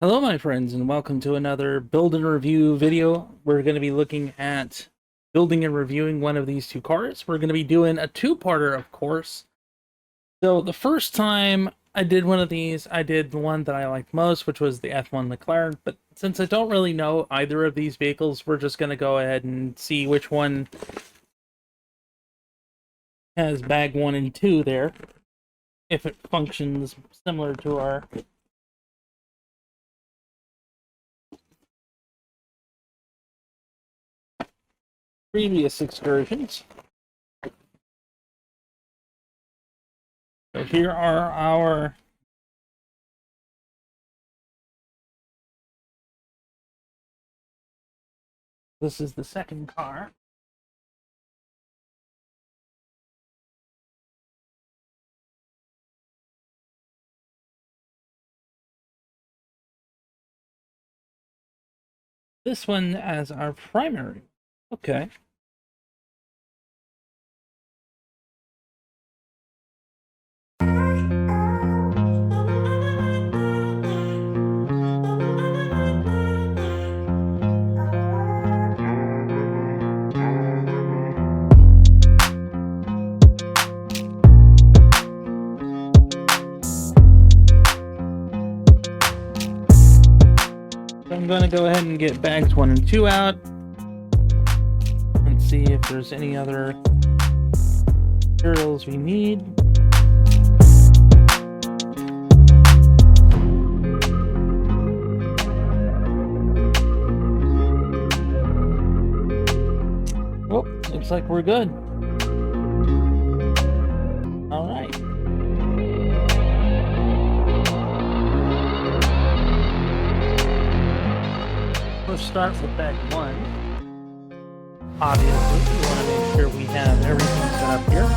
Hello my friends, and welcome to another build and review video. We're going to be looking at building and reviewing one of these two cars. We're going to be doing a two-parter, of course. So the first time I did one of these, I did the one that I liked most, which was the F1 McLaren. But since I don't really know either of these vehicles, we're just going to go ahead and see which one has bag 1 and 2 there, if it functions similar to our previous excursions. So here are our this is the second car. This one as our primary. Okay. I'm going to go ahead and get bags 1 and 2 out and see if there's any other materials we need. Oh, looks like we're good. All right. Let's start with bag 1. Obviously, we want to make sure we have everything set up here.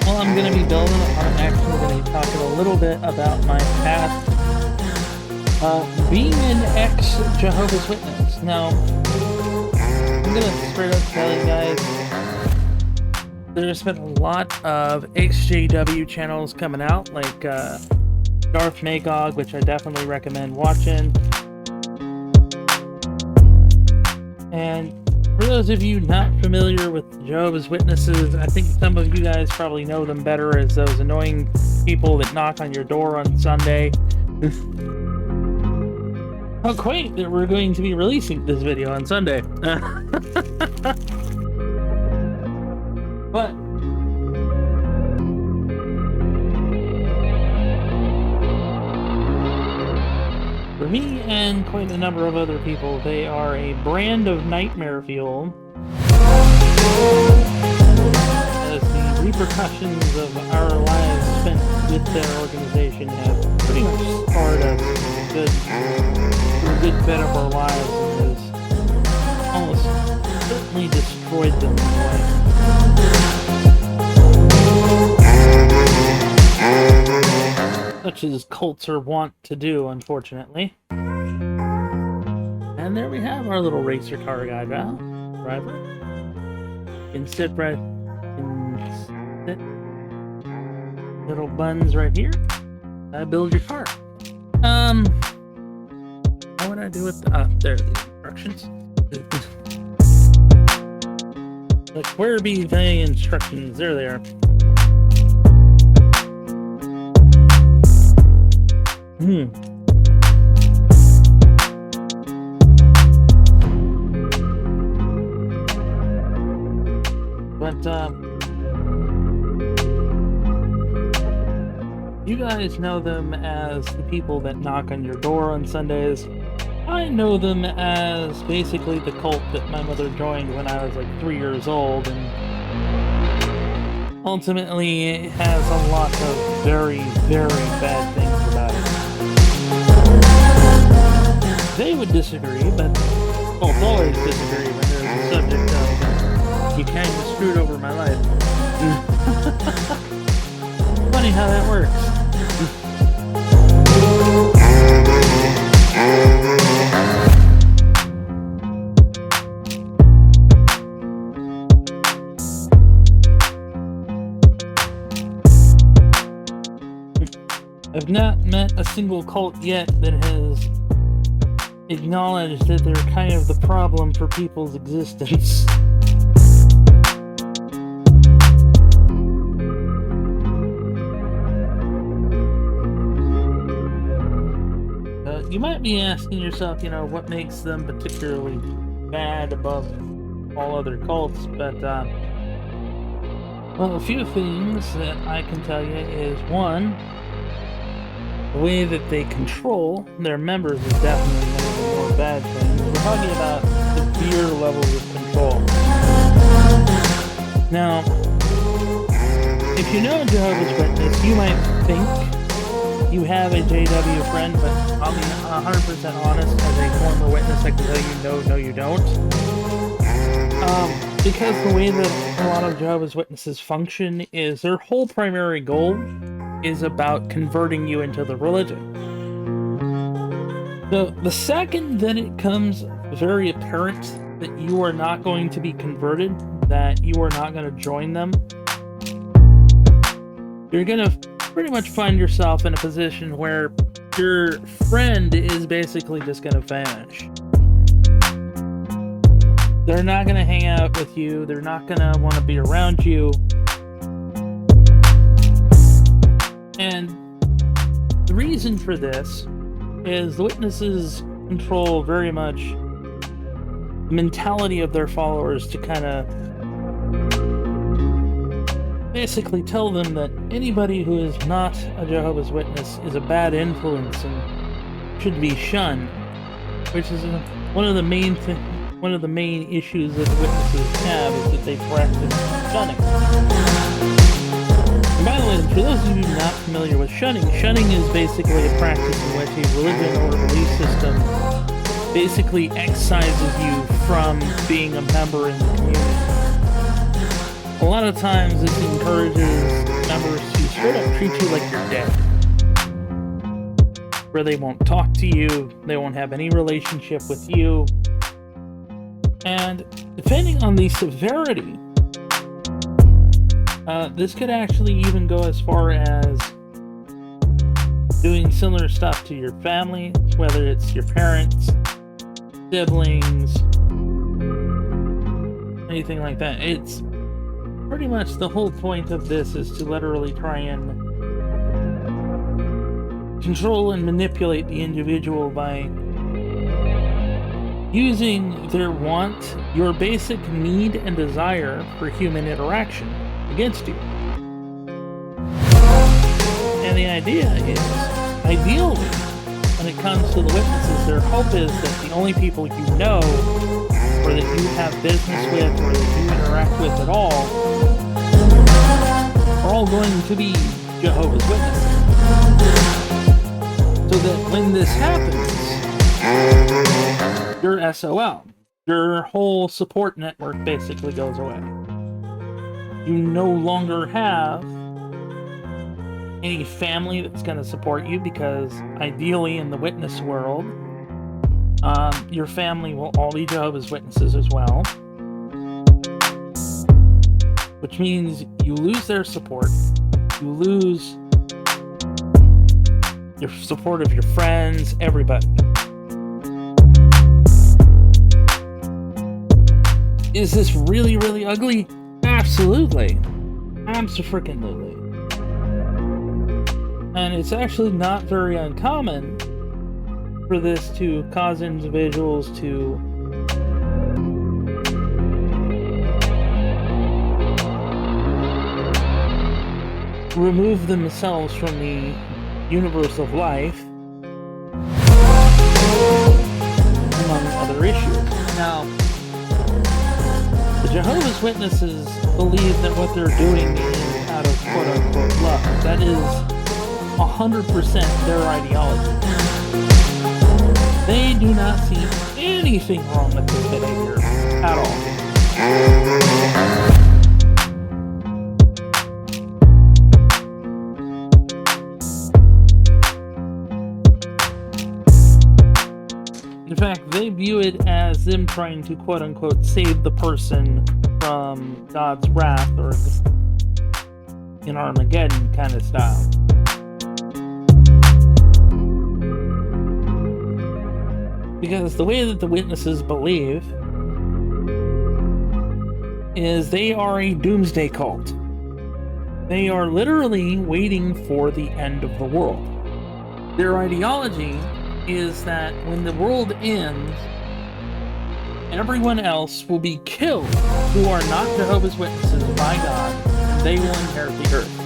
Well, I'm going to be building, I'm actually going to be talking a little bit about my past being an ex-Jehovah's Witness. Now, I'm going to straight up tell you guys, there's been a lot of XJW channels coming out, like Darth Magog, which I definitely recommend watching. And for those of you not familiar with Jehovah's Witnesses, I think some of you guys probably know them better as those annoying people that knock on your door on Sunday. How quaint that we're going to be releasing this video on Sunday. But for me and quite a number of other people, they are a brand of nightmare fuel, as the repercussions of our lives spent with their organization have pretty much scarred us for a good bit of our lives, and has almost certainly destroyed them in a way. Such as cults are wont to do, unfortunately. And there we have our little racer car guy driver. Can sit little buns right here. Build your car. What would I do with there are the instructions. Like, where be the instructions? There they are. But you guys know them as the people that knock on your door on Sundays. I know them as basically the cult that my mother joined when I was like 3 years old, and ultimately it has a lot of very, very bad things about it. They would disagree, but cults always disagree when there's a subject of you kind of screwed over my life. Funny how that works. I've not met a single cult yet that has acknowledged that they're kind of the problem for people's existence. You might be asking yourself, what makes them particularly bad above all other cults, but, well, a few things that I can tell you is, one, the way that they control their members is definitely one of the more bad things. We're talking about severe levels of control. Now, if you know a Jehovah's Witness, you might think you have a JW friend, but I'll be 100% honest, as a former witness, I can tell you no, you don't. Because the way that a lot of Jehovah's Witnesses function is their whole primary goal is about converting you into the religion. So the second that it comes very apparent that you are not going to be converted, that you are not going to join them, you're going to pretty much find yourself in a position where your friend is basically just going to vanish. They're not going to hang out with you. They're not going to want to be around you. And the reason for this is the witnesses control very much the mentality of their followers to kind of basically tell them that anybody who is not a Jehovah's Witness is a bad influence and should be shunned, which is one of the main issues that the witnesses have, is that they practice shunning. And by the way, for those of you not familiar with shunning is basically a practice in which a religion or belief system basically excises you from being a member in the community. A lot of times this encourages members to straight up treat you like you're dead, where they won't talk to you, they won't have any relationship with you. And depending on the severity, this could actually even go as far as doing similar stuff to your family, whether it's your parents, siblings, anything like that. It's pretty much the whole point of this is to literally try and control and manipulate the individual by using their want, your basic need and desire for human interaction against you. And the idea is, ideally, when it comes to the witnesses, their hope is that the only people you know, or that you have business with, or that you interact with at all, are all going to be Jehovah's Witnesses. So that when this happens, you're SOL. Your whole support network basically goes away. You no longer have any family that's going to support you, because ideally in the witness world, your family will all be Jehovah's Witnesses as well. Which means you lose their support. You lose your support of your friends, everybody. Is this really, really ugly? Absolutely. Abso-freaking-lutely. And it's actually not very uncommon for this to cause individuals to remove themselves from the universe of life, among other issues. Now, the Jehovah's Witnesses believe that what they're doing is out of quote-unquote love. That is 100% their ideology. They do not see anything wrong with this behavior at all. In fact, they view it as them trying to quote-unquote save the person from God's wrath, or in Armageddon kind of style. Because the way that the witnesses believe is they are a doomsday cult. They are literally waiting for the end of the world. Their ideology is that when the world ends, everyone else will be killed who are not Jehovah's Witnesses by God, and they will inherit the earth.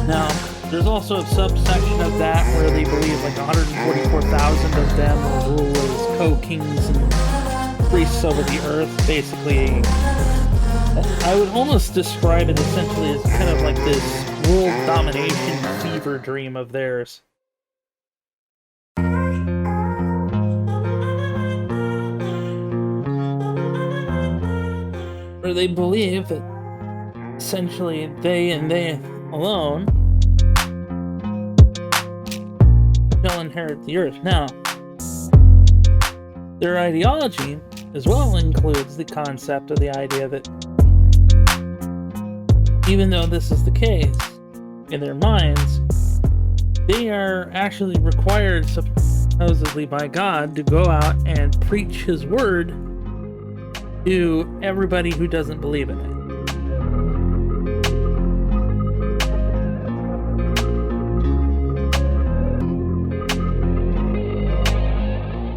Now, there's also a subsection of that where they believe like 144,000 of them will rule as co-kings and priests over the earth. Basically, I would almost describe it essentially as kind of like this world domination fever dream of theirs. Where they believe that essentially they and they alone shall inherit the earth. Now, their ideology as well includes the concept of the idea that even though this is the case, in their minds, they are actually required supposedly by God to go out and preach His word to everybody who doesn't believe in it.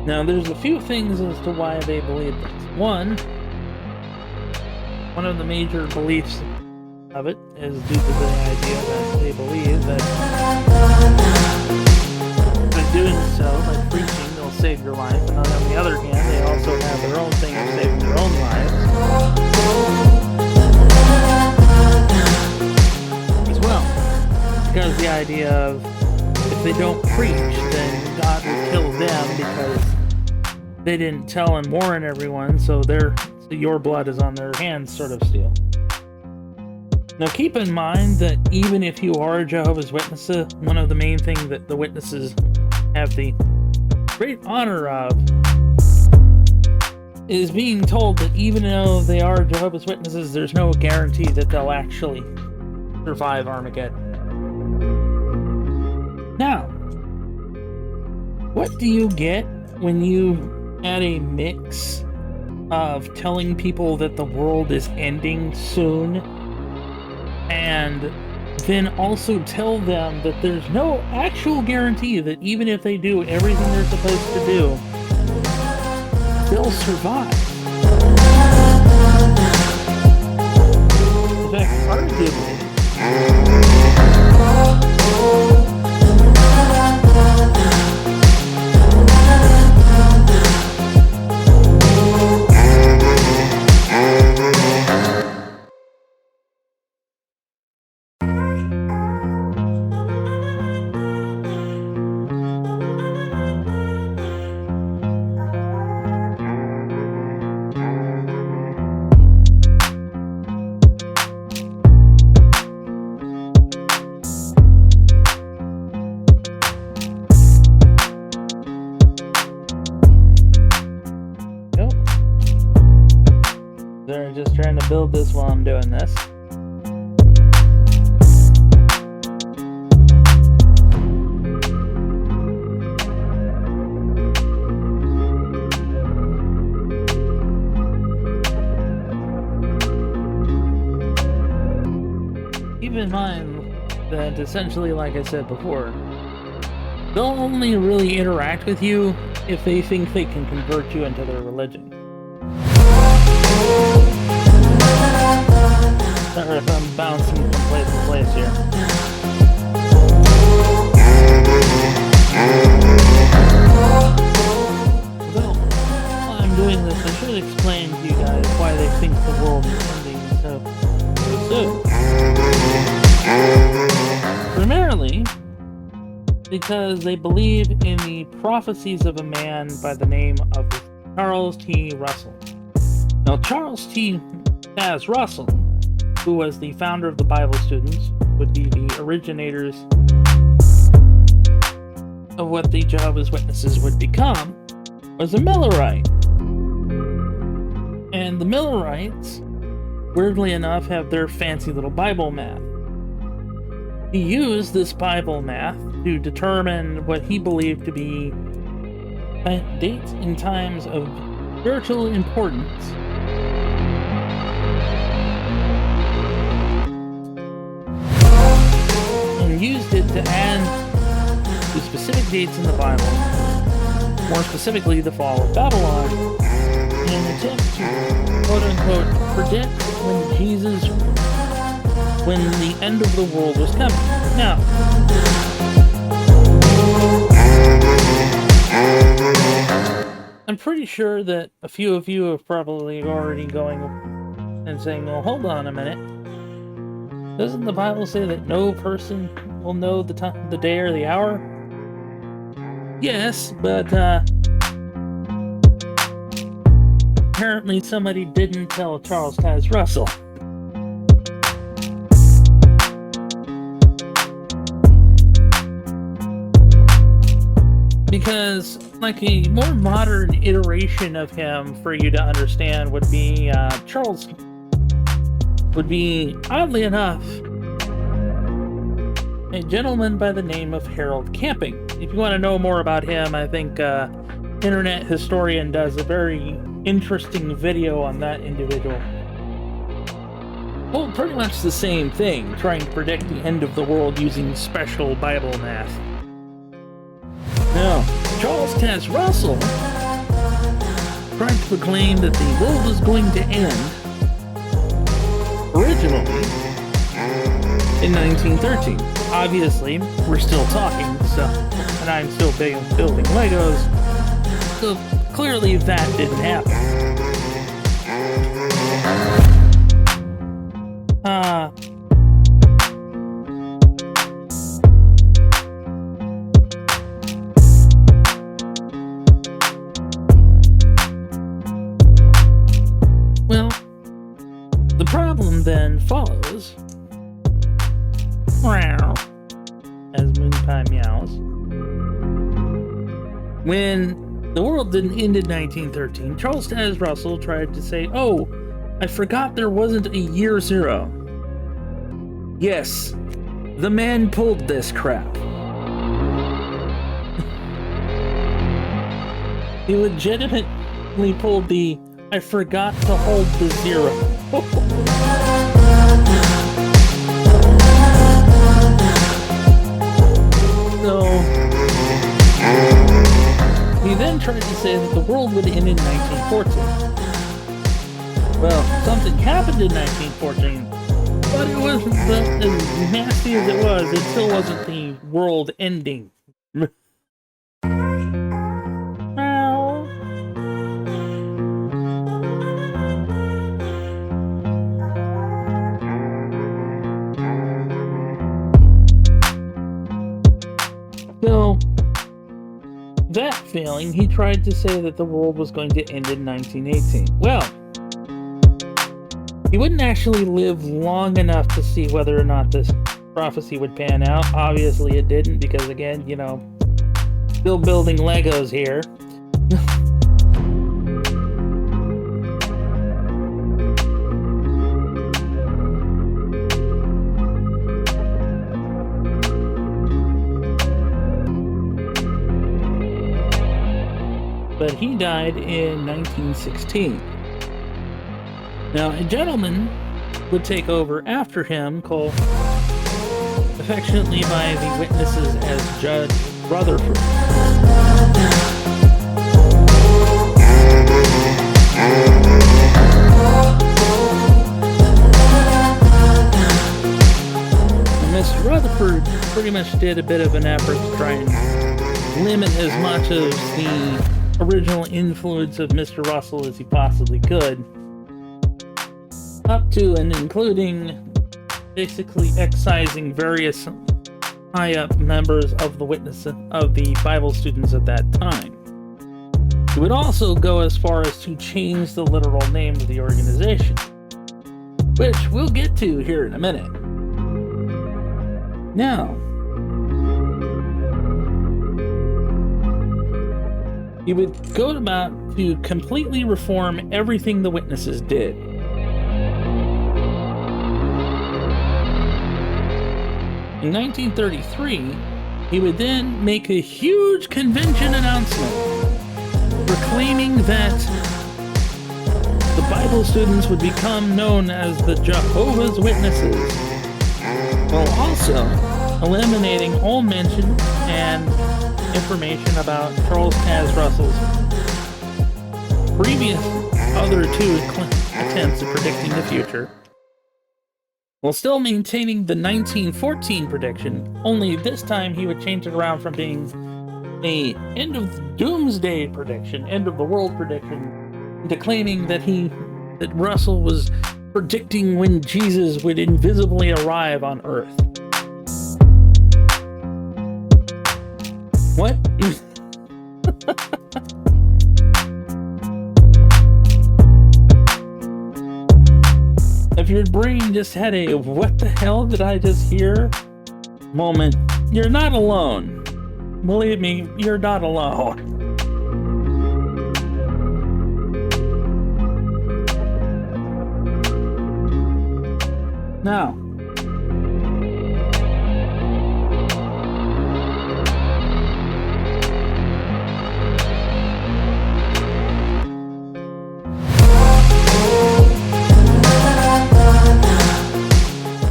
Now, there's a few things as to why they believe this. One of the major beliefs of it is due to the idea that they believe that by doing so, by preaching, they'll save your life, and on the other hand, they also have their own thing of saving their own lives as well. Because the idea of if they don't preach, then God will kill them because they didn't tell and warn everyone, so your blood is on their hands, sort of deal. Now keep in mind that even if you are a Jehovah's Witness, one of the main things that the witnesses have the great honor of is being told that even though they are Jehovah's Witnesses, there's no guarantee that they'll actually survive Armageddon. Now, what do you get when you add a mix of telling people that the world is ending soon, and then also tell them that there's no actual guarantee that even if they do everything they're supposed to do, they'll survive? In fact, arguably, they're just trying to build this while I'm doing this. Keep in mind that essentially, like I said before, they'll only really interact with you if they think they can convert you into their religion. Sorry if I'm bouncing from place to place here. Well, while I'm doing this, I should explain to you guys why they think the world is ending so soon. Primarily, because they believe in the prophecies of a man by the name of Charles T. Russell. Now, Charles T. Russell, who was the founder of the Bible Students, would be the originators of what the Jehovah's Witnesses would become, was a Millerite. And the Millerites, weirdly enough, have their fancy little Bible math. He used this Bible math to determine what he believed to be dates and times of spiritual importance. And used it to add to specific dates in the Bible, more specifically the fall of Babylon, in an attempt to quote-unquote predict when the end of the world was coming. Now, I'm pretty sure that a few of you are probably already going and saying, well, hold on a minute. Doesn't the Bible say that no person will know the time, the day, or the hour? Yes, but apparently somebody didn't tell Charles Taze Russell. Because, like, a more modern iteration of him for you to understand would be Charles would be, oddly enough, a gentleman by the name of Harold Camping. If you want to know more about him, I think Internet Historian does a very interesting video on that individual. Well, pretty much the same thing, trying to predict the end of the world using special Bible math. Now, Charles Taze Russell tried to proclaim that the world was going to end originally in 1913. Obviously, we're still talking, so, and I'm still building Legos, so clearly that didn't happen. Well, the problem then follows, as Moonpie meows. When the world didn't end in 1913, Charles Taze Russell tried to say, oh, I forgot there wasn't a year zero. Yes, the man pulled this crap. He legitimately pulled the I forgot to hold the zero. So, he then tried to say that the world would end in 1914. Well, something happened in 1914, but it wasn't as nasty as it was. It still wasn't the world ending. So, that failing, he tried to say that the world was going to end in 1918. Well, he wouldn't actually live long enough to see whether or not this prophecy would pan out. Obviously it didn't, because again, you know, still building Legos here. But he died in 1916. Now, a gentleman would take over after him, called affectionately by the witnesses as Judge Rutherford. Mr. Rutherford pretty much did a bit of an effort to try and limit as much of the original influence of Mr. Russell as he possibly could, up to and including basically excising various high-up members of the Bible students at that time. He would also go as far as to change the literal name of the organization, which we'll get to here in a minute. Now, he would go about to completely reform everything the witnesses did. In 1933, he would then make a huge convention announcement proclaiming that the Bible students would become known as the Jehovah's Witnesses, while also eliminating all mention and information about Charles Taz Russell's previous other two attempts at predicting the future, while still maintaining the 1914 prediction, only this time he would change it around from being a end of doomsday prediction, end of the world prediction, to claiming that Russell was predicting when Jesus would invisibly arrive on Earth. What? If your brain just had a "what the hell did I just hear" moment, you're not alone. Believe me, you're not alone. Now,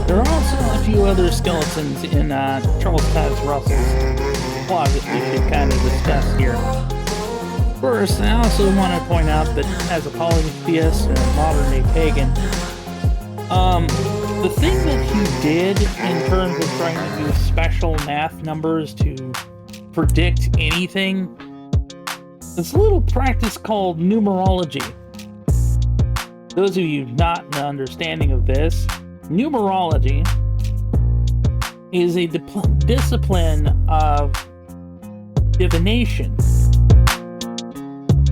there are also a few other skeletons in Charles Taz Russell's closet we should kind of discuss here. First, I also want to point out that as a polytheist and modern-day pagan, the thing that he did in terms of trying to use special math numbers to predict anything, it's a little practice called numerology. Those of you not in the understanding of this, numerology is a discipline of divination,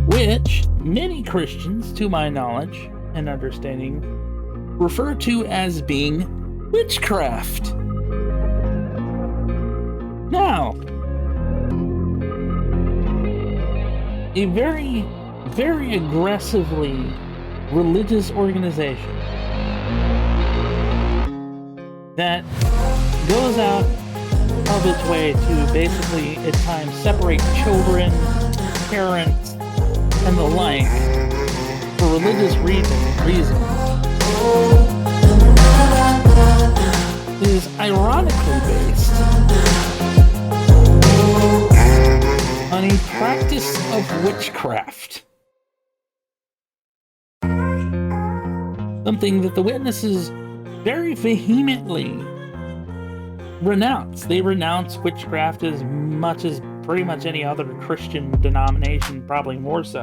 which many Christians, to my knowledge and understanding, refer to as being witchcraft. Now, a very, very aggressively religious organization that goes out of its way to basically at times separate children, parents, and the like for religious reasons is ironically based on a practice of witchcraft. Something that the witnesses very vehemently renounce. They renounce witchcraft as much as pretty much any other Christian denomination, probably more so.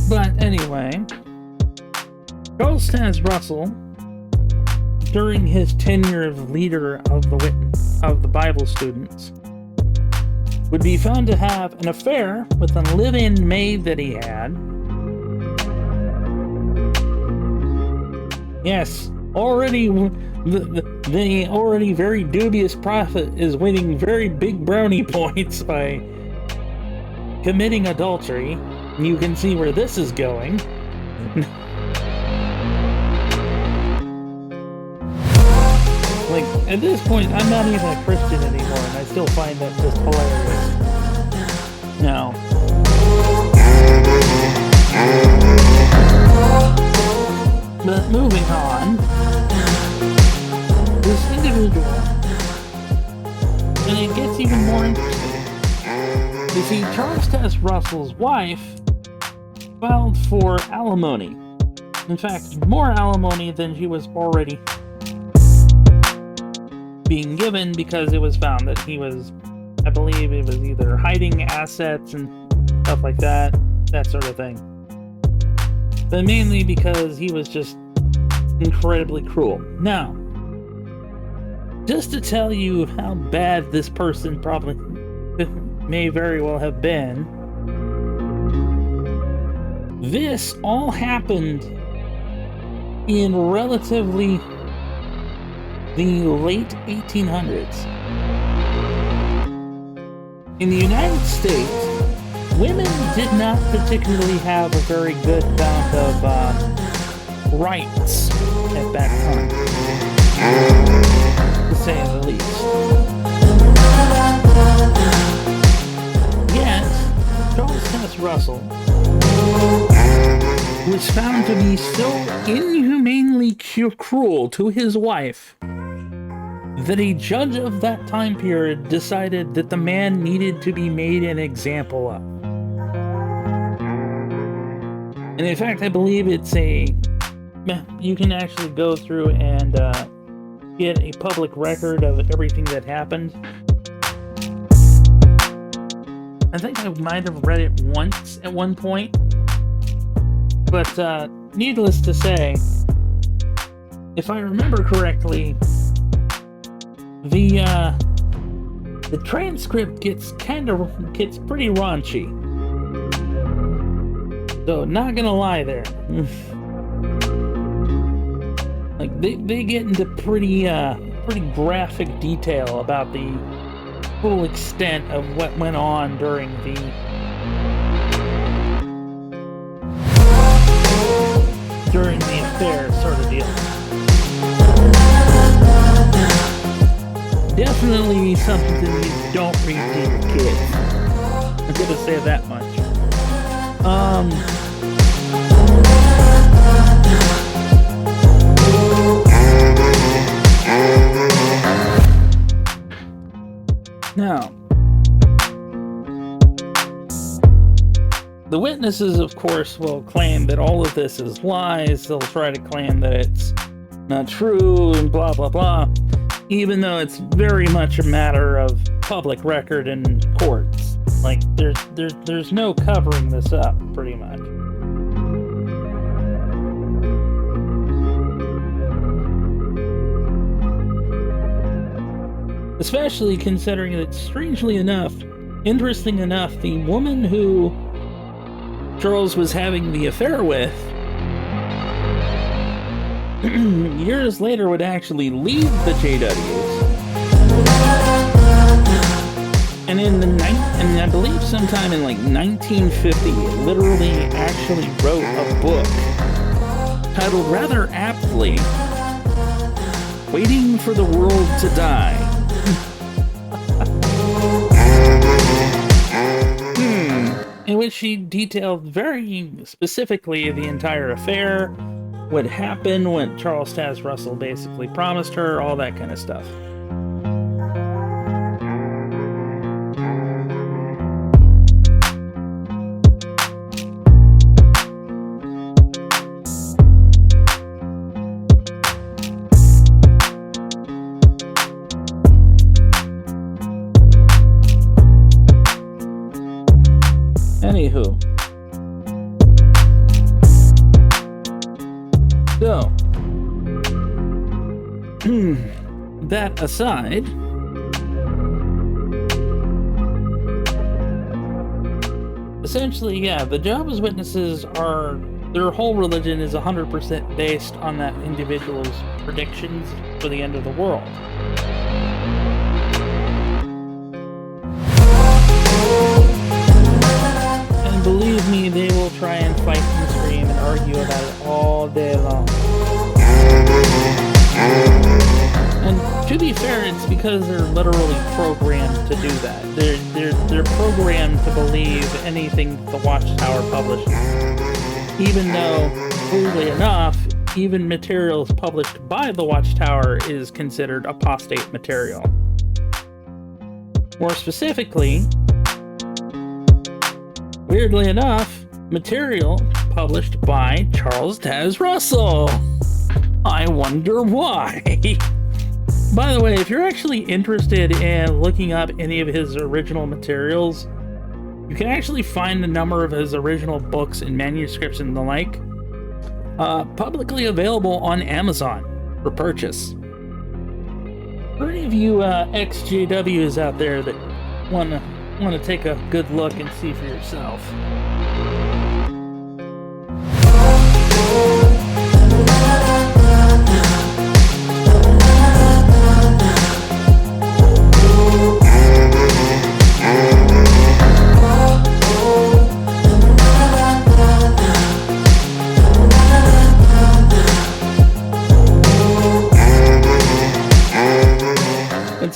But anyway, Charles Taz Russell, during his tenure as leader of the Bible students, would be found to have an affair with a live-in maid that he had. Yes, already the already very dubious prophet is winning very big brownie points by committing adultery. You can see where this is going. Like, at this point, I'm not even a Christian anymore, and I still find that just hilarious. Now, but moving on, this individual, and it gets even more interesting. You see, Charles Taz Russell's wife filed for alimony. In fact, more alimony than she was already being given, because it was found that he was, I believe it was either hiding assets and stuff like that sort of thing. But mainly because he was just incredibly cruel. Now, just to tell you how bad this person probably may very well have been, this all happened in relatively the late 1800s. In the United States, women did not particularly have a very good amount of rights at that time. To say the least. Yet, Charles Tess Russell was found to be so inhumanely cruel to his wife that a judge of that time period decided that the man needed to be made an example of. And in fact, I believe you can actually go through and get a public record of everything that happened. I think I might have read it once at one point. But needless to say, if I remember correctly, the transcript gets pretty raunchy. So not gonna lie there. Like they get into pretty graphic detail about the full extent of what went on during the affair sort of deal. Definitely something that you don't read to your kids. I'm gonna say that much. Now, the witnesses, of course, will claim that all of this is lies. They'll try to claim that it's not true and blah, blah, blah, even though it's very much a matter of public record in courts. Like, there's no covering this up, pretty much. Especially considering that, strangely enough, interesting enough, the woman who Charles was having the affair with years later would actually leave the JWs. And and I believe sometime in like 1950, literally actually wrote a book titled rather aptly, Waiting for the World to Die. In which she detailed very specifically the entire affair, what happened, what Charles Taz Russell basically promised her, all that kind of stuff. Anywho, so that aside, essentially, yeah, the Jehovah's Witnesses their whole religion is 100% based on that individual's predictions for the end of the world. Believe me, they will try and fight and scream and argue about it all day long. And to be fair, it's because they're literally programmed to do that. They're programmed to believe anything the Watchtower publishes. Even though, weirdly enough, even materials published by the Watchtower is considered apostate material. More specifically, weirdly enough, material published by Charles Taz Russell. I wonder why. By the way, if you're actually interested in looking up any of his original materials, you can actually find a number of his original books and manuscripts and the like publicly available on Amazon for purchase. For any of you ex-JWs out there that want to take a good look and see for yourself.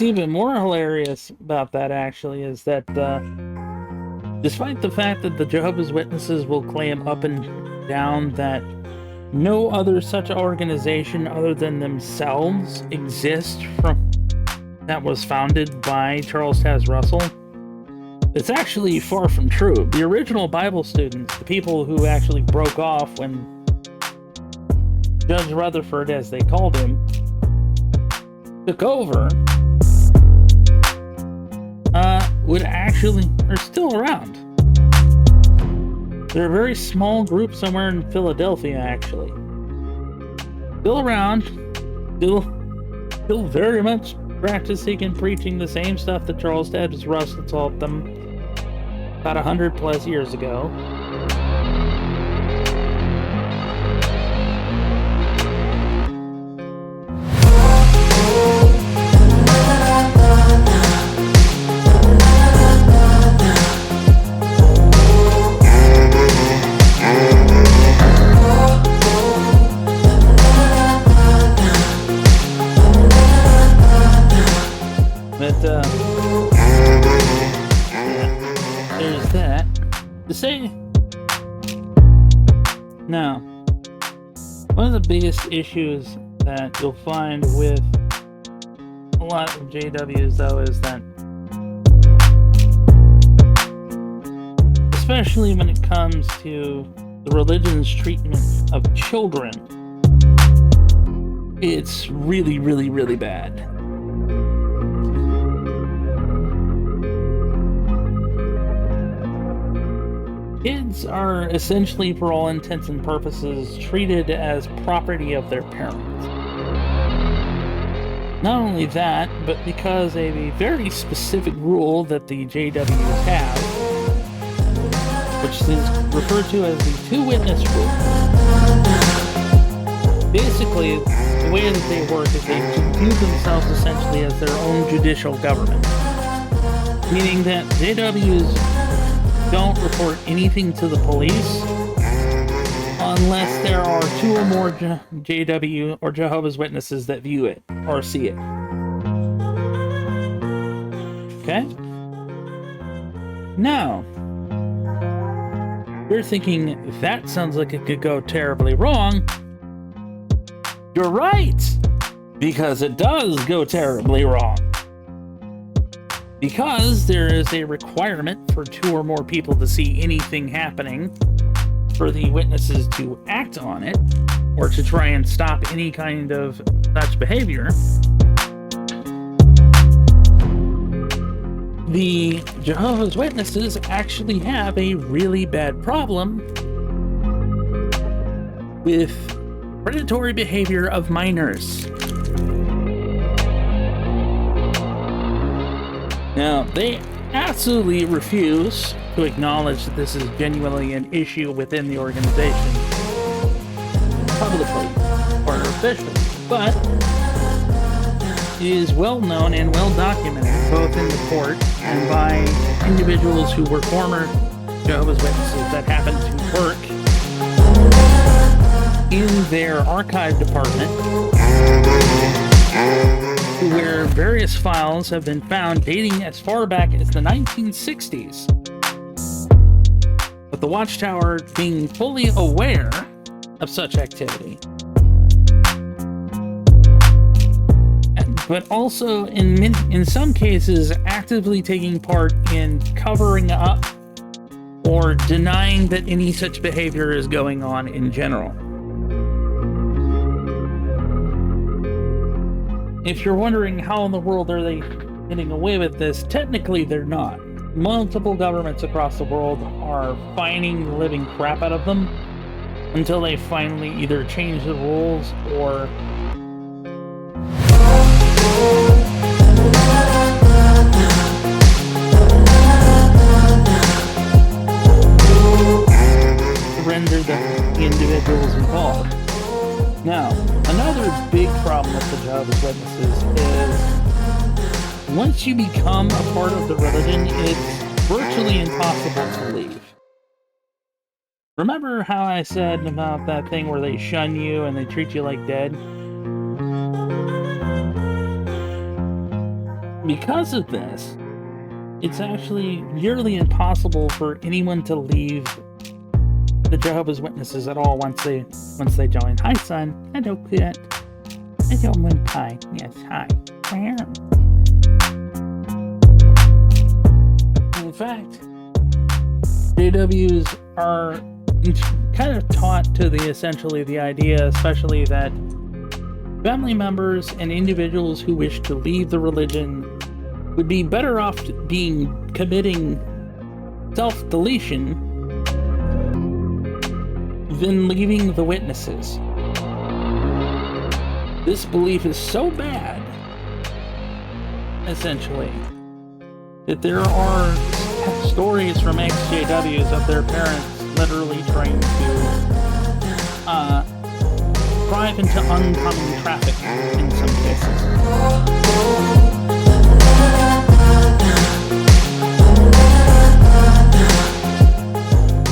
even more hilarious about that, actually, is that despite the fact that the Jehovah's Witnesses will claim up and down that no other such organization other than themselves exists that was founded by Charles Taze Russell, it's actually far from true. The original Bible students, the people who actually broke off when Judge Rutherford, as they called him, took over, are still around. They're a very small group somewhere in Philadelphia, actually. Still around, still very much practicing and preaching the same stuff that Charles Taze Russell taught them about 100+ years ago. There's that. To say, now, one of the biggest issues that you'll find with a lot of JWs, though, is that, especially when it comes to the religion's treatment of children, it's really, really, really bad. Kids are essentially, for all intents and purposes, treated as property of their parents. Not only that, but because of a very specific rule that the JWs have, which is referred to as the two-witness rule. Basically, the way that they work is they view themselves essentially as their own judicial government. Meaning that JWs don't report anything to the police unless there are two or more JW or Jehovah's Witnesses that view it or see it. Okay? Now, you're thinking, that sounds like it could go terribly wrong. You're right! Because it does go terribly wrong. Because there is a requirement for two or more people to see anything happening for the witnesses to act on it, or to try and stop any kind of such behavior. The Jehovah's Witnesses actually have a really bad problem with predatory behavior of minors. Now, they absolutely refuse to acknowledge that this is genuinely an issue within the organization, publicly or officially, but it is well known and well documented, both in the court and by individuals who were former Jehovah's Witnesses that happened to work in their archive department, where various files have been found dating as far back as the 1960s. With the Watchtower being fully aware of such activity. But also, in some cases, actively taking part in covering up or denying that any such behavior is going on in general. If you're wondering how in the world are they getting away with this, technically they're not. Multiple governments across the world are fining the living crap out of them until they finally either change the rules or surrender the individuals involved. Now, another big problem with the Jehovah's Witnesses is once you become a part of the religion, it's virtually impossible to leave. Remember how I said about that thing where they shun you and they treat you like dead? because of this, it's actually nearly impossible for anyone to leave the Jehovah's Witnesses at all once they join. Hi, son. Hello, Kit. Hello, Moon Pie. Yes, hi. In fact, JWs are kind of taught to essentially the idea, especially that family members and individuals who wish to leave the religion would be better off committing self-deletion than leaving the witnesses. This belief is so bad, essentially, that there are stories from ex-JWs of their parents literally trying to drive into oncoming traffic in some cases.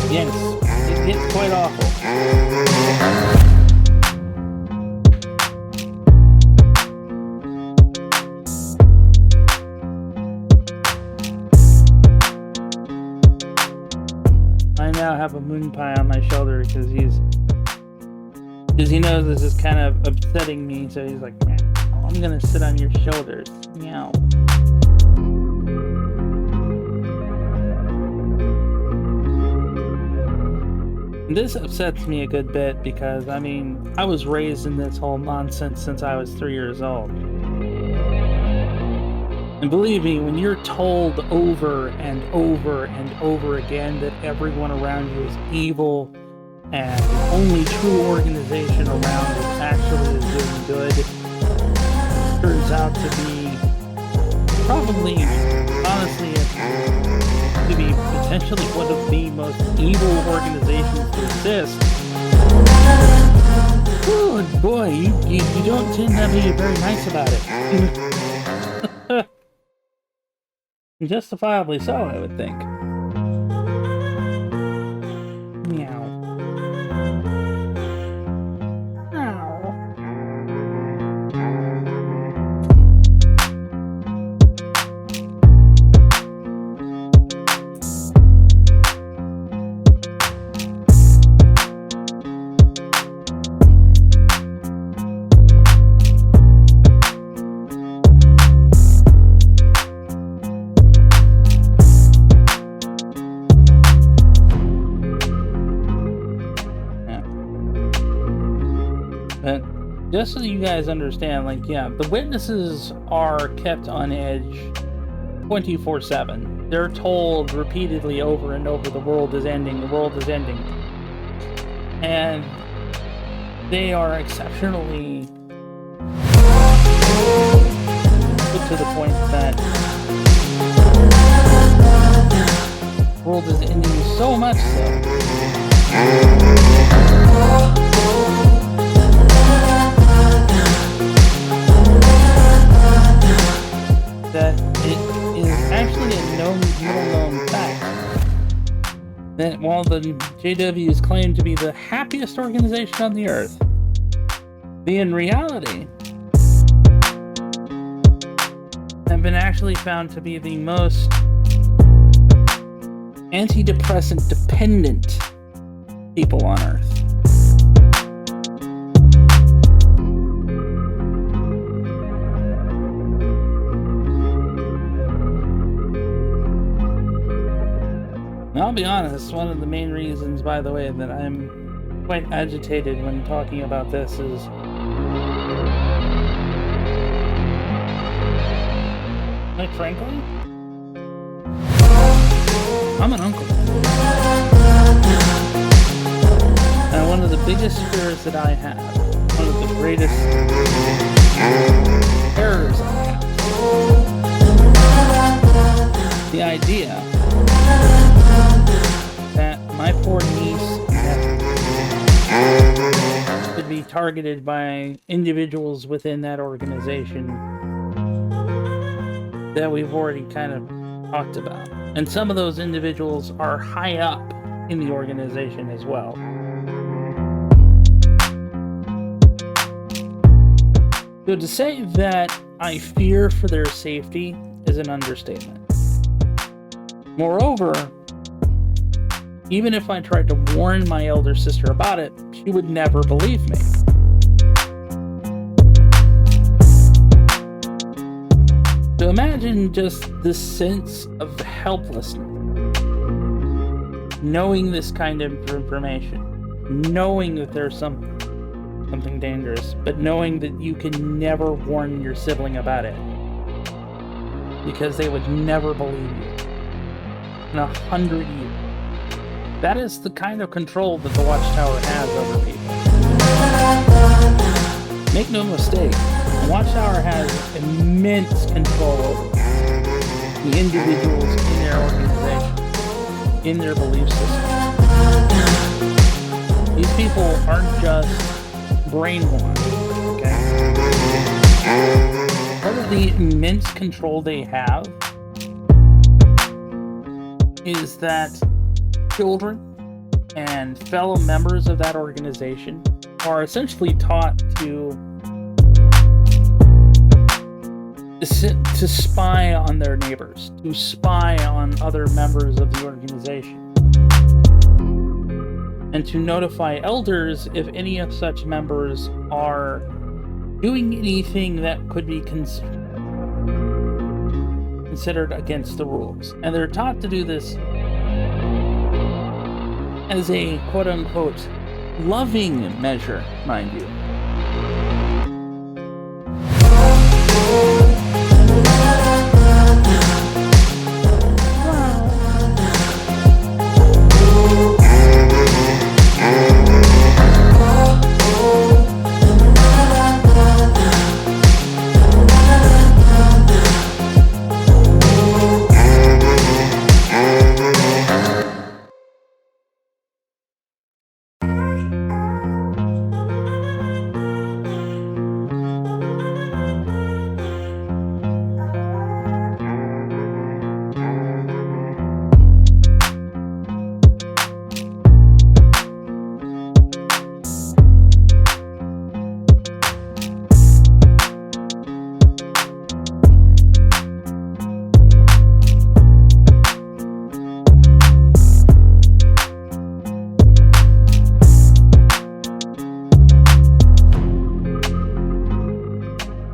Yes, it gets quite awful. I now have a moon pie on my shoulder because he knows this is kind of upsetting me, so he's like, I'm gonna sit on your shoulders. Meow. This upsets me a good bit because, I mean, I was raised in this whole nonsense since I was 3 years old. And believe me, when you're told over and over and over again that everyone around you is evil and the only true organization around that actually is doing good turns out to be probably, honestly, to be potentially one of the most evil organizations to exist. Oh boy, you don't tend to be very nice about it. Justifiably so, I would think. Meow. But just so you guys understand, like, yeah, the witnesses are kept on edge 24/7. They're told repeatedly over and over, the world is ending, the world is ending. And they are exceptionally put to the point that the world is ending so much so that it is actually a little-known fact that while the JWs claim to be the happiest organization on the earth, they in reality have been actually found to be the most antidepressant dependent people on earth. And I'll be honest, one of the main reasons, by the way, that I'm quite agitated when talking about this is quite frankly, I'm an uncle. And one of the biggest fears that I have, one of the greatest terrors I have, the idea that my poor niece could be targeted by individuals within that organization that we've already kind of talked about. And some of those individuals are high up in the organization as well. So to say that I fear for their safety is an understatement. Moreover, even if I tried to warn my elder sister about it, she would never believe me. So imagine just this sense of helplessness, knowing this kind of information, knowing that there's something dangerous, but knowing that you can never warn your sibling about it because they would never believe you in 100 years. That is the kind of control that the Watchtower has over people. Make no mistake, the Watchtower has immense control over the individuals in their organization, in their belief system. These people aren't just brainwashed, okay? Part of the immense control they have is that children and fellow members of that organization are essentially taught to spy on their neighbors, to spy on other members of the organization, and to notify elders if any of such members are doing anything that could be considered against the rules. And they're taught to do this as a quote-unquote loving measure, mind you.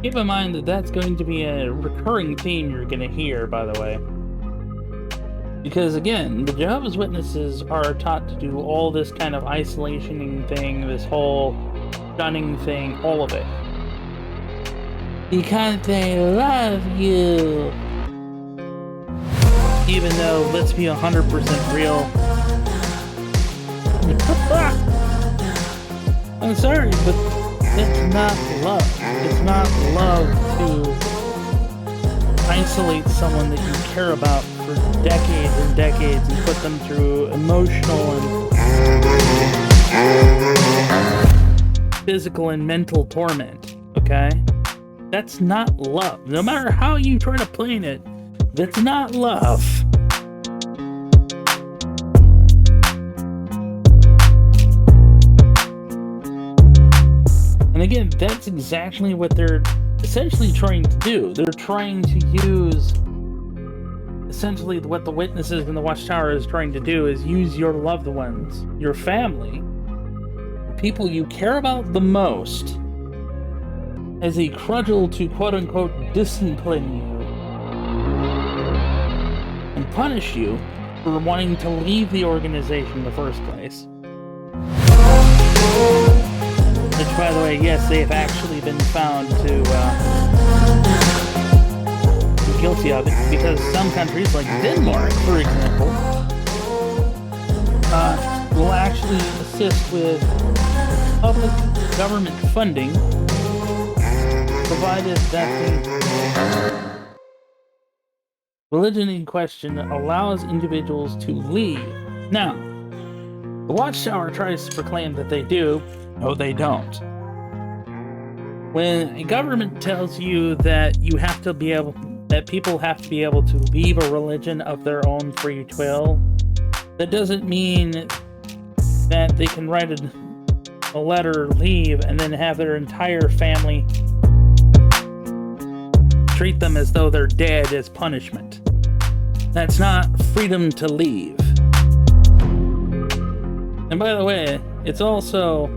Keep in mind that that's going to be a recurring theme you're going to hear, by the way. Because again, the Jehovah's Witnesses are taught to do all this kind of isolationing thing, this whole shunning thing, all of it. Because they love you. Even though, let's be 100% real. I'm sorry, but it's not love. It's not love to isolate someone that you care about for decades and decades and put them through emotional and physical and mental torment, okay? That's not love. No matter how you try to plane it, that's not love. And again, that's exactly what they're essentially trying to do. They're trying to use, essentially what the Witnesses in the Watchtower is trying to do is use your loved ones, your family, people you care about the most, as a cudgel to quote-unquote discipline you and punish you for wanting to leave the organization in the first place. Which, by the way, yes, they have actually been found to be guilty of it, because some countries, like Denmark, for example, will actually assist with public government funding, provided that the religion in question allows individuals to leave. Now, the Watchtower tries to proclaim that they do. No, they don't. When a government tells you that that people have to be able to leave a religion of their own free will, that doesn't mean that they can write a letter, leave, and then have their entire family treat them as though they're dead as punishment. That's not freedom to leave. And by the way, it's also,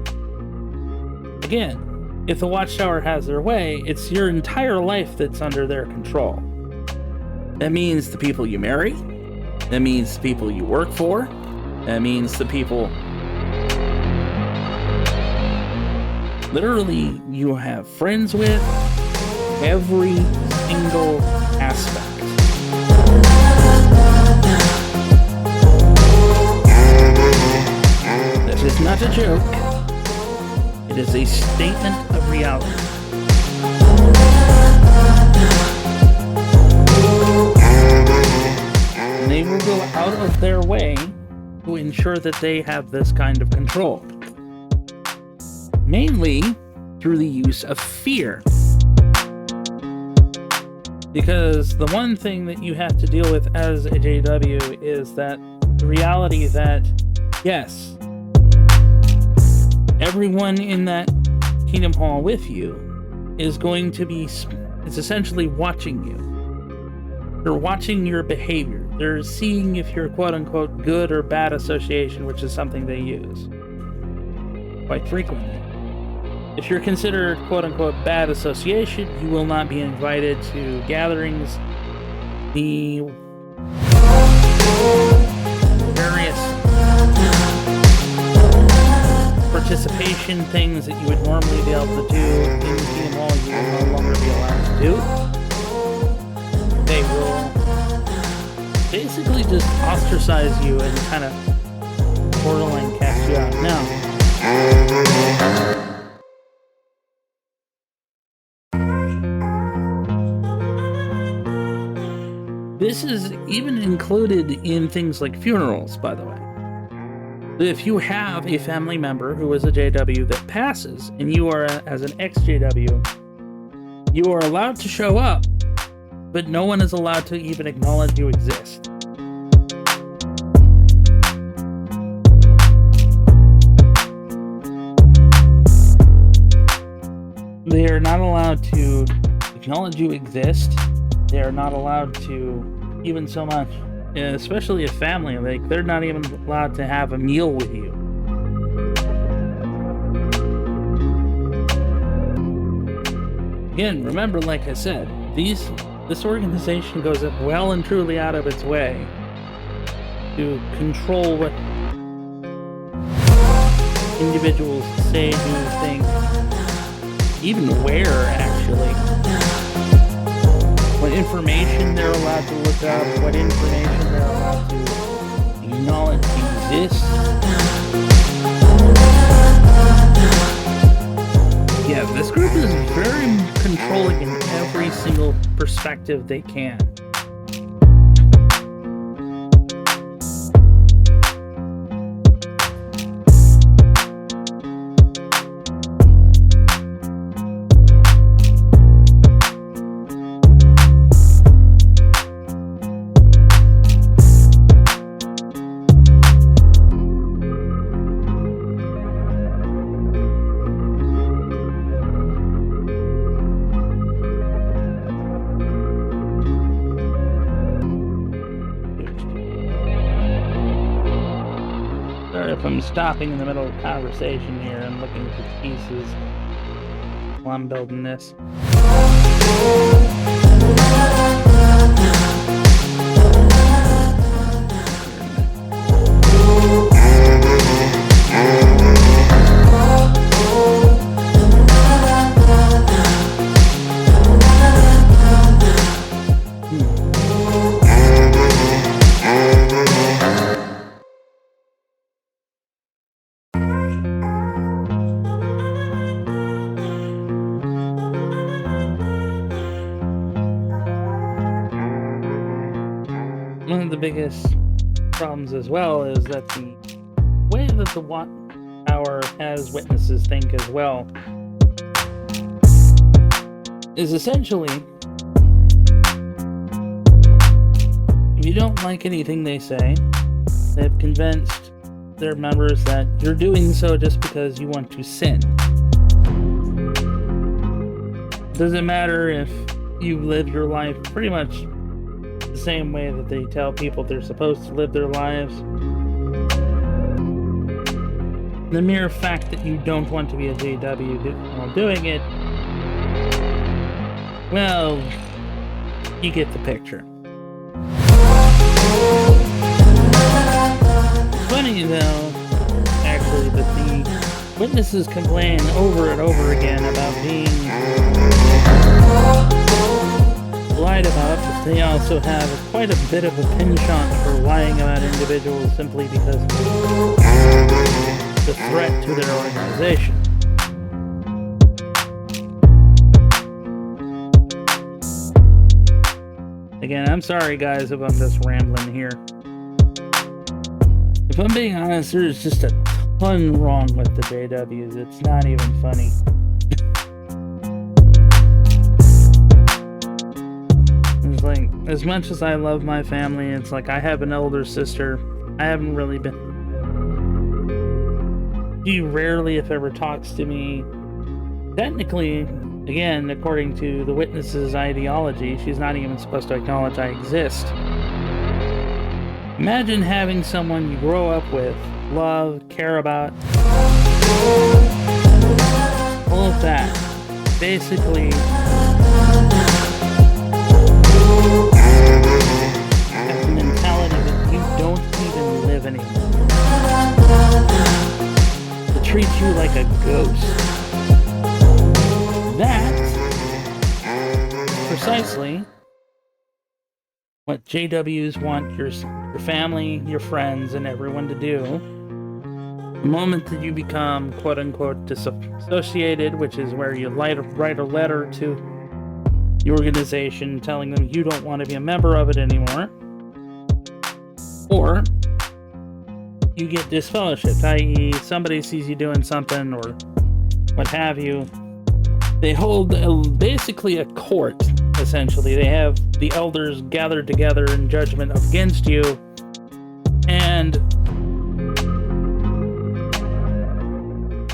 again, if the Watchtower has their way, it's your entire life that's under their control. That means the people you marry. That means the people you work for. That means the people literally you have friends with. Every single aspect. This is not a joke. It is a statement of reality. And they will go out of their way to ensure that they have this kind of control. Mainly through the use of fear. Because the one thing that you have to deal with as a JW is that the reality that, yes, everyone in that Kingdom Hall with you is going to be, it's essentially watching you. They're watching your behavior. They're seeing if you're quote-unquote good or bad association, which is something they use quite frequently. If you're considered quote-unquote bad association, you will not be invited to gatherings. The various participation things that you would normally be able to do in Kingdom Hall, you will no longer be allowed to do. They will basically just ostracize you and kind of borderline cast you out. Now, this is even included in things like funerals, by the way. If you have a family member who is a JW that passes, and you are, as an ex-JW, you are allowed to show up, but no one is allowed to even acknowledge you exist. They are not allowed to acknowledge you exist. They are not allowed to even so much, especially a family, like they're not even allowed to have a meal with you. Again, remember, like I said, this organization goes well and truly out of its way to control what individuals say, do, think, even where, actually. What information they're allowed to look up, what information they're allowed to acknowledge exists. Yeah, this group is very controlling in every single perspective they can. If I'm stopping in the middle of a conversation here and looking for pieces while I'm building this. One of the biggest problems as well is that the way that the Watchtower has witnesses think as well is essentially, if you don't like anything they say, they've convinced their members that you're doing so just because you want to sin. Doesn't matter if you live your life pretty much the same way that they tell people they're supposed to live their lives. The mere fact that you don't want to be a JW while doing it, well, you get the picture. Funny though, actually, that the witnesses complain over and over again about being lied about, but they also have quite a bit of a penchant for lying about individuals simply because of the threat to their organization. Again, I'm sorry guys if I'm just rambling here. If I'm being honest, there's just a ton wrong with the JWs. It's not even funny. It's like, as much as I love my family, it's like I have an older sister. I haven't really been... She rarely, if ever, talks to me. Technically, again, according to the witness's ideology, she's not even supposed to acknowledge I exist. Imagine having someone you grow up with, love, care about, all of that. Basically, have the mentality that you don't even live anymore. To treat you like a ghost. That's precisely what JWs want your family, your friends, and everyone to do. The moment that you become quote-unquote disassociated, which is where you write a letter to the organization telling them you don't want to be a member of it anymore, or you get disfellowshipped, i.e. somebody sees you doing something or what have you. They hold basically a court, essentially. They have the elders gathered together in judgment against you, and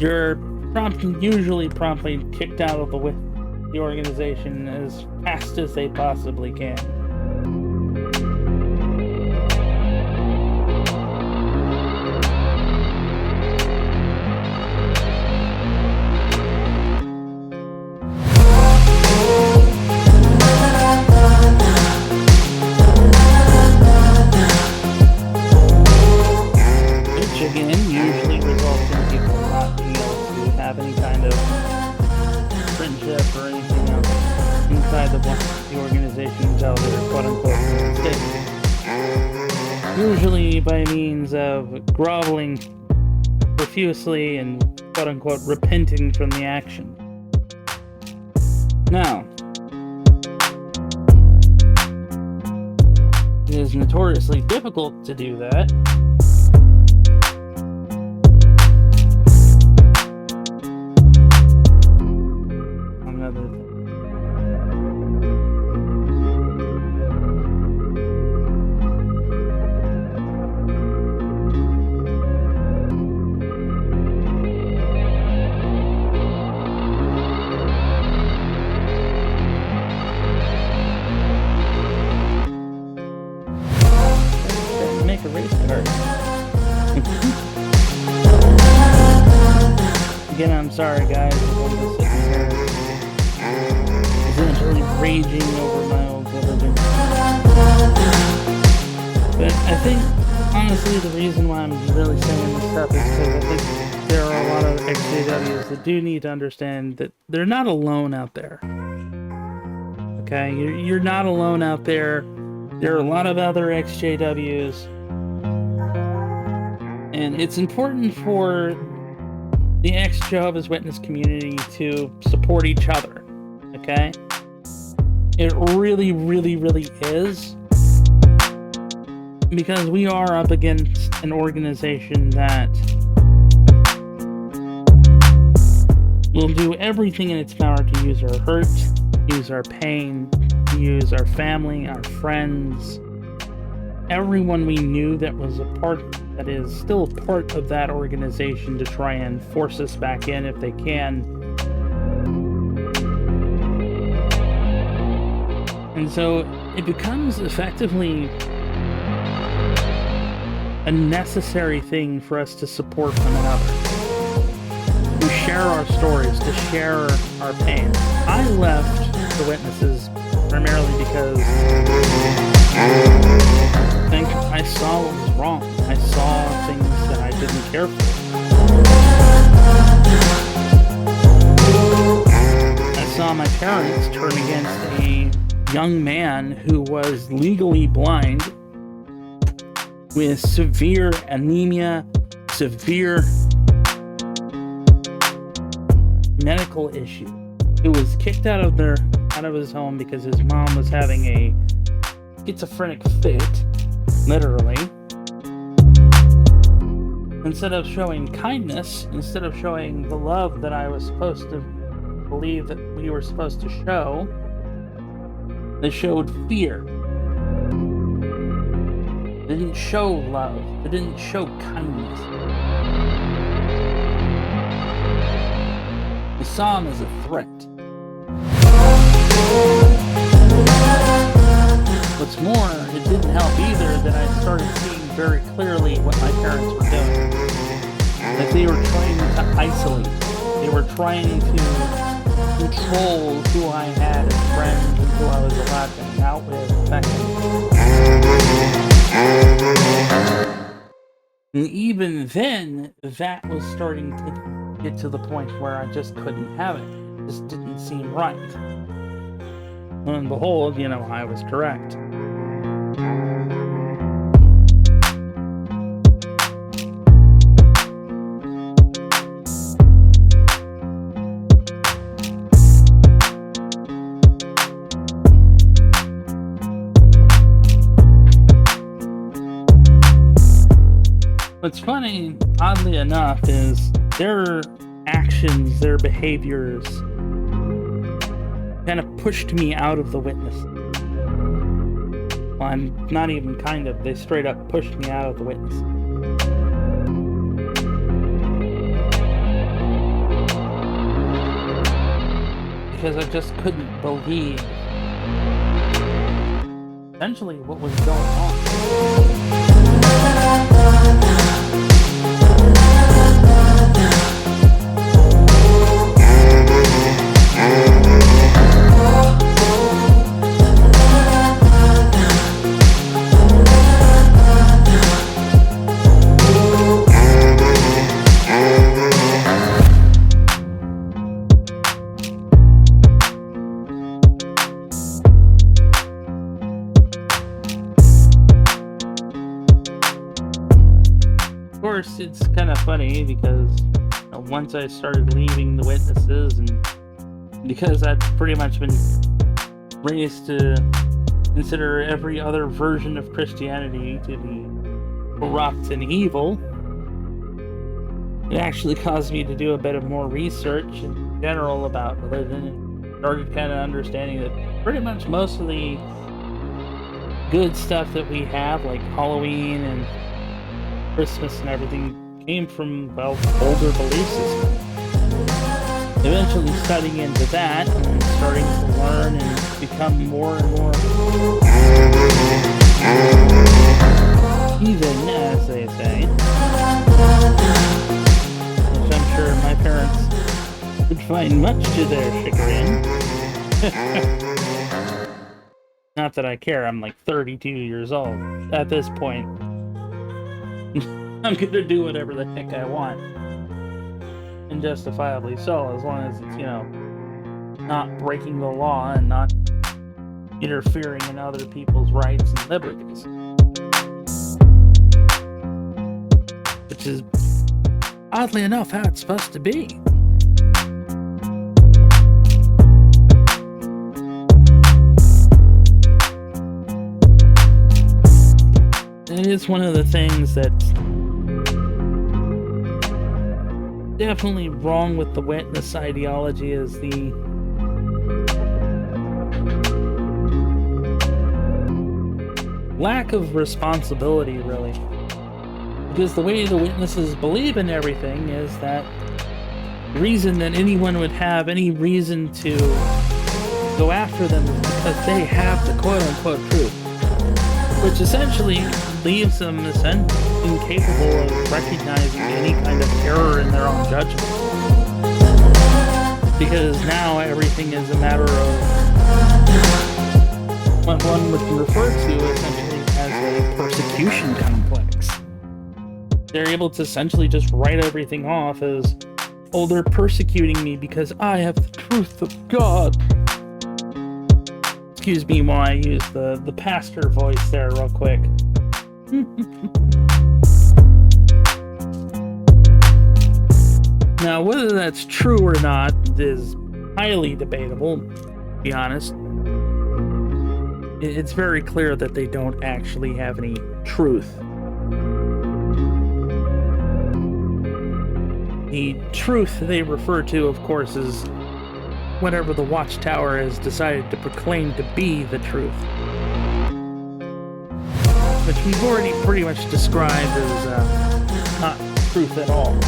you're usually promptly kicked out of the organization as fast as they possibly can. Any kind of friendship or anything else inside the organization until they're quote-unquote mistakes. Usually by means of groveling profusely and quote-unquote repenting from the action. Now, it is notoriously difficult to do that. Make a race card. Again, I'm sorry guys, I'm just sitting here essentially raging over my old religion. But I think, honestly, the reason why I'm really saying this stuff is because I think there are a lot of ex-JWs that do need to understand that they're not alone out there. Okay? You're not alone out there. There are a lot of other ex-JWs. And it's important for the ex-Jehovah's Witness community to support each other. Okay? It really, really, really is. Because we are up against an organization that will do everything in its power to use our hurt, use our pain, use our family, our friends, everyone we knew that was a part, that is still part of that organization, to try and force us back in if they can. And so it becomes effectively a necessary thing for us to support one another, to share our stories, to share our pain. I left the witnesses primarily because I think I saw what was wrong. I saw things that I didn't care for. I saw my parents turn against a young man who was legally blind with severe anemia, severe medical issue, who was kicked out of his home because his mom was having a schizophrenic fit, literally. Instead of showing kindness, instead of showing the love that I was supposed to believe that we were supposed to show, they showed fear. They didn't show love. They didn't show kindness. They saw him as a threat. What's more, it didn't help either that I started seeing very clearly what my parents were doing. That they were trying to isolate. They were trying to control who I had as friends and who I was allowed to hang out with, and even then, that was starting to get to the point where I just couldn't have it. It just didn't seem right. And behold, I was correct. What's funny, oddly enough, is their actions, their behaviors kind of pushed me out of the witness. Well, I'm not even kind of, they straight up pushed me out of the witness. Because I just couldn't believe essentially what was going on. Of course, it's kind of funny because once I started leaving the witnesses, and because I'd pretty much been raised to consider every other version of Christianity to be corrupt and evil, it actually caused me to do a bit of more research in general about religion, and started kind of understanding that pretty much most of the good stuff that we have, like Halloween and Christmas and everything, came from, well, older belief systems. Eventually studying into that and starting to learn and become more and more heathen, as they say. Which I'm sure my parents would find much to their chagrin. Not that I care, I'm like 32 years old. At this point, I'm gonna do whatever the heck I want. And justifiably so, as long as it's, not breaking the law and not interfering in other people's rights and liberties. Which is, oddly enough, how it's supposed to be. It is one of the things that's definitely wrong with the witness ideology, is the lack of responsibility, really. Because the way the witnesses believe in everything is that the reason that anyone would have any reason to go after them is because they have the quote-unquote truth, which essentially leaves them incapable of recognizing any kind of error in their own judgment. Because now everything is a matter of what one would refer to essentially as a persecution complex. They're able to essentially just write everything off as, oh, they're persecuting me because I have the truth of God. Excuse me while I use the pastor voice there real quick. Now, whether that's true or not is highly debatable, to be honest. It's very clear that they don't actually have any truth. The truth they refer to, of course, is whatever the Watchtower has decided to proclaim to be the truth. Which we've already pretty much described as not truth at all.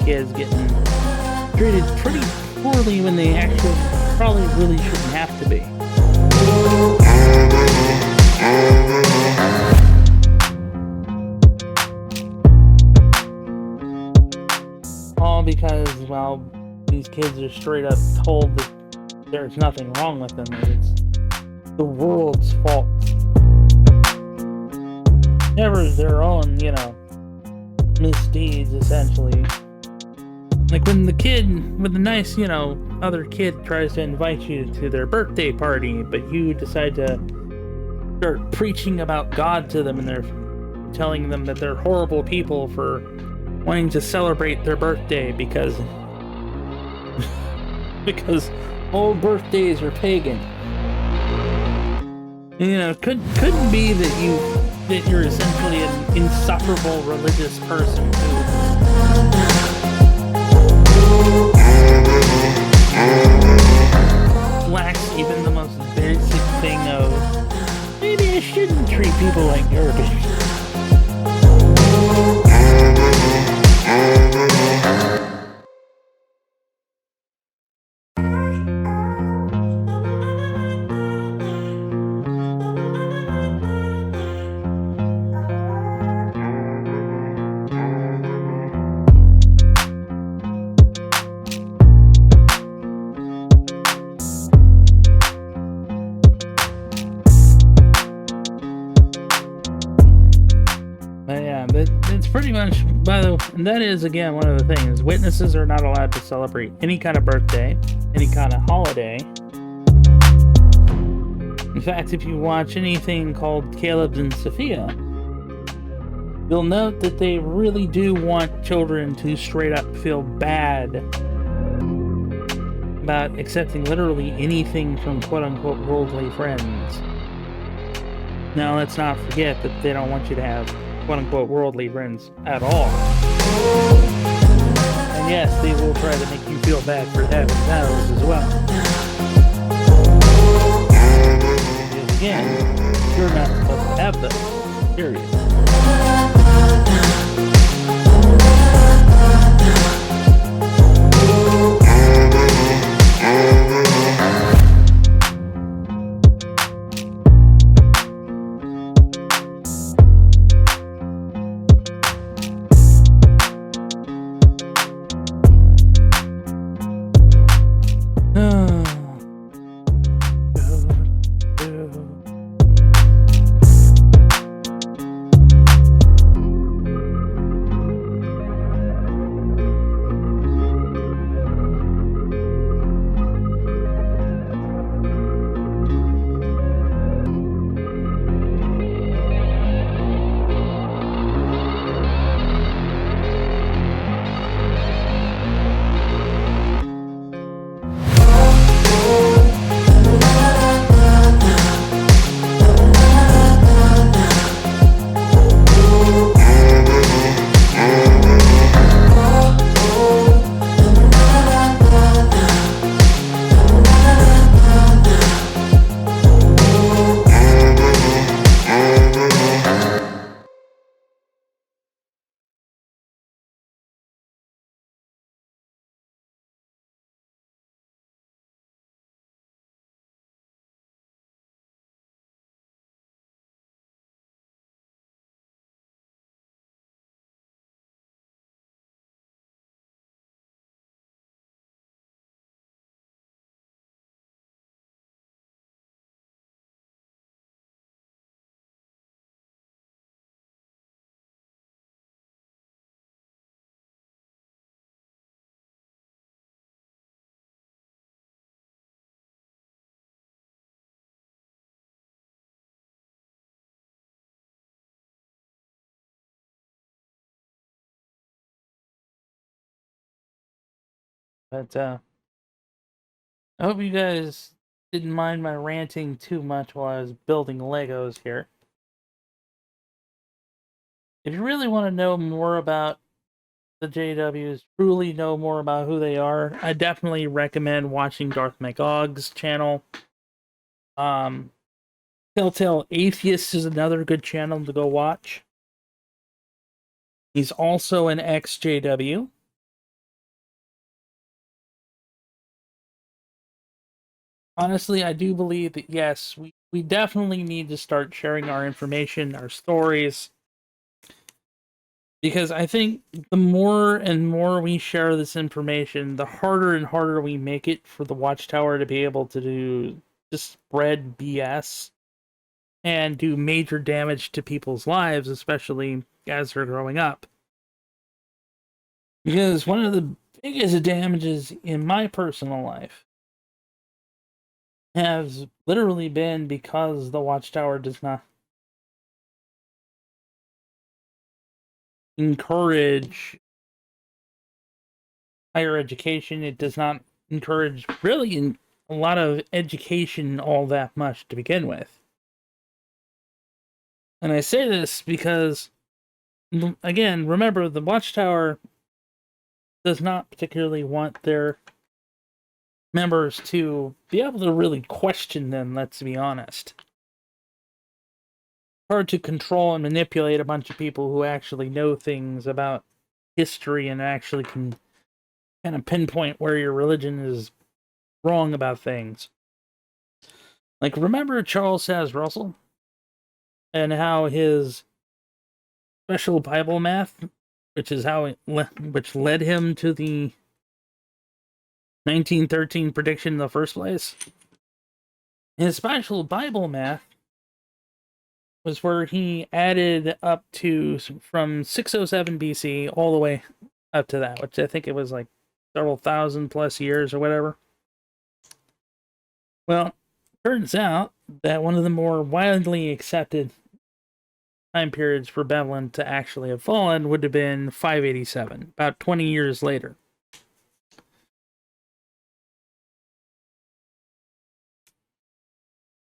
Kids getting treated pretty poorly when they actually probably really shouldn't have to be. All because, well, these kids are straight up told that there's nothing wrong with them, that it's the world's fault. Never their own, misdeeds, essentially. Like when the nice, other kid tries to invite you to their birthday party, but you decide to start preaching about God to them, and they're telling them that they're horrible people for wanting to celebrate their birthday because all birthdays are pagan. Couldn't be that you're essentially an insufferable religious person who lacks even the most basic thing of maybe I shouldn't treat people like garbage. It's pretty much, and that is, again, one of the things. Witnesses are not allowed to celebrate any kind of birthday, any kind of holiday. In fact, if you watch anything called Caleb and Sophia, you'll note that they really do want children to straight up feel bad about accepting literally anything from quote-unquote worldly friends. Now, let's not forget that they don't want you to have quote-unquote worldly friends at all. And yes, they will try to make you feel bad for having those as well. Because again, you're not supposed to have them. Period. But I hope you guys didn't mind my ranting too much while I was building Legos here. If you really want to know more about the JWs, truly know more about who they are, I definitely recommend watching Darth Magog's channel. Telltale Atheist is another good channel to go watch. He's also an ex-JW. Honestly, I do believe that, yes, we definitely need to start sharing our information, our stories, because I think the more and more we share this information, the harder and harder we make it for the Watchtower to be able to do just spread BS and do major damage to people's lives, especially as they're growing up. Because one of the biggest damages in my personal life has literally been because the Watchtower does not encourage higher education. It does not encourage really in a lot of education all that much to begin with. And I say this because, again, remember, the Watchtower does not particularly want their members to be able to really question them, let's be honest. Hard to control and manipulate a bunch of people who actually know things about history and actually can kind of pinpoint where your religion is wrong about things. Like, remember Charles Saz Russell and how his special Bible math, which led him to the 1913 prediction in the first place? His special Bible math was where he added up to from 607 BC all the way up to that, which I think it was like several thousand plus years or whatever. Well, turns out that one of the more widely accepted time periods for Babylon to actually have fallen would have been 587, about 20 years later.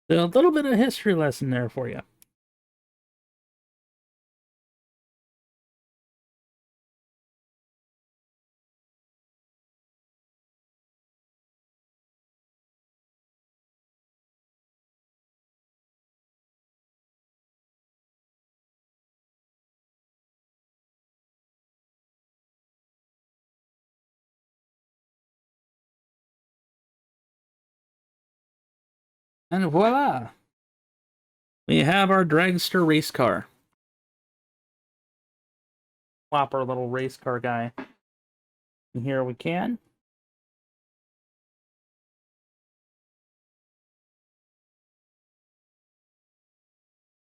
So a little bit of history lesson there for you. And voila! We have our dragster race car. Plop our little race car guy. And here we can.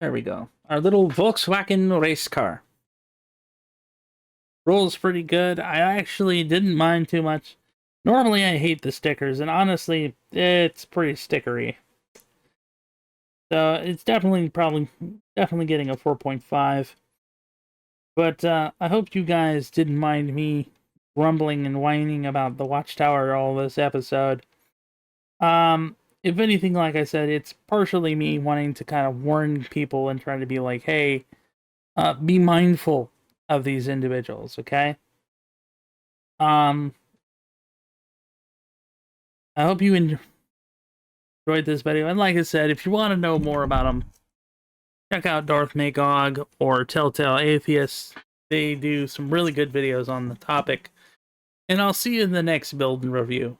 There we go. Our little Volkswagen race car. Rolls pretty good. I actually didn't mind too much. Normally I hate the stickers, and honestly, it's pretty stickery. So it's definitely getting a 4.5. But I hope you guys didn't mind me grumbling and whining about the Watchtower all this episode. If anything, like I said, it's partially me wanting to kind of warn people and trying to be like, hey, be mindful of these individuals, okay? I hope you enjoyed this video, and like I said, if you want to know more about them, check out Darth Magog or Telltale Atheists. They do some really good videos on the topic, and I'll see you in the next build and review.